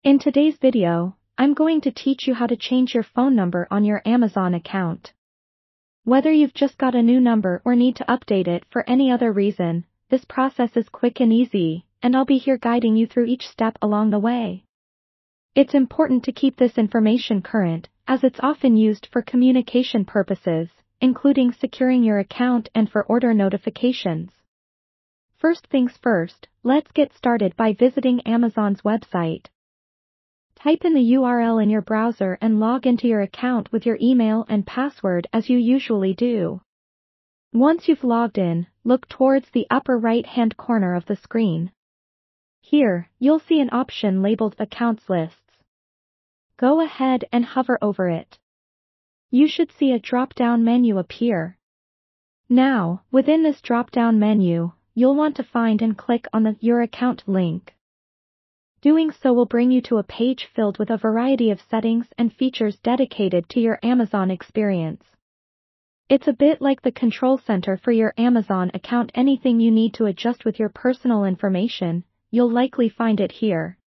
In today's video, I'm going to teach you how to change your phone number on your Amazon account. Whether you've just got a new number or need to update it for any other reason, this process is quick and easy, and I'll be here guiding you through each step along the way. It's important to keep this information current, as it's often used for communication purposes, including securing your account and for order notifications. First things first, let's get started by visiting Amazon's website. Type in the URL in your browser and log into your account with your email and password as you usually do. Once you've logged in, look towards the upper right-hand corner of the screen. Here, you'll see an option labeled Accounts Lists. Go ahead and hover over it. You should see a drop-down menu appear. Now, within this drop-down menu, you'll want to find and click on the Your Account link. Doing so will bring you to a page filled with a variety of settings and features dedicated to your Amazon experience. It's a bit like the control center for your Amazon account. Anything you need to adjust with your personal information, you'll likely find it here.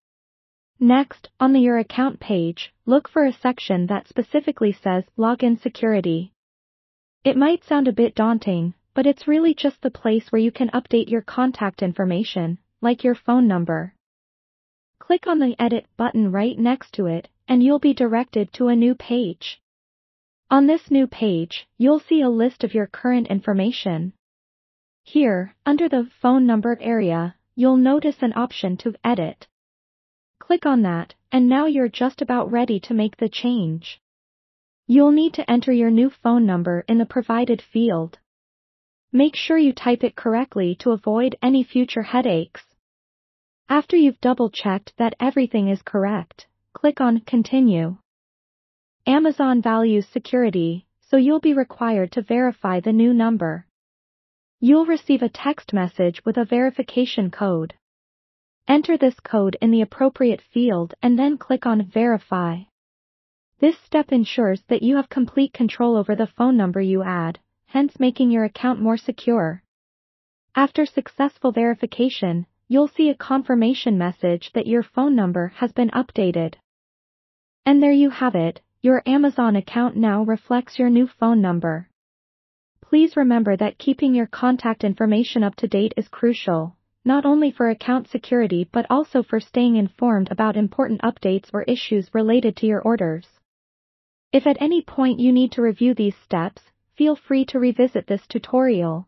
Next, on the Your Account page, look for a section that specifically says Login Security. It might sound a bit daunting, but it's really just the place where you can update your contact information, like your phone number. Click on the Edit button right next to it, and you'll be directed to a new page. On this new page, you'll see a list of your current information. Here, under the Phone Number area, you'll notice an option to Edit. Click on that, and now you're just about ready to make the change. You'll need to enter your new phone number in the provided field. Make sure you type it correctly to avoid any future headaches. After you've double-checked that everything is correct, click on Continue. Amazon values security, so you'll be required to verify the new number. You'll receive a text message with a verification code. Enter this code in the appropriate field and then click on Verify. This step ensures that you have complete control over the phone number you add, hence making your account more secure. After successful verification, you'll see a confirmation message that your phone number has been updated. And there you have it, your Amazon account now reflects your new phone number. Please remember that keeping your contact information up to date is crucial, not only for account security but also for staying informed about important updates or issues related to your orders. If at any point you need to review these steps, feel free to revisit this tutorial.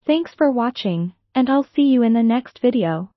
Thanks for watching, and I'll see you in the next video.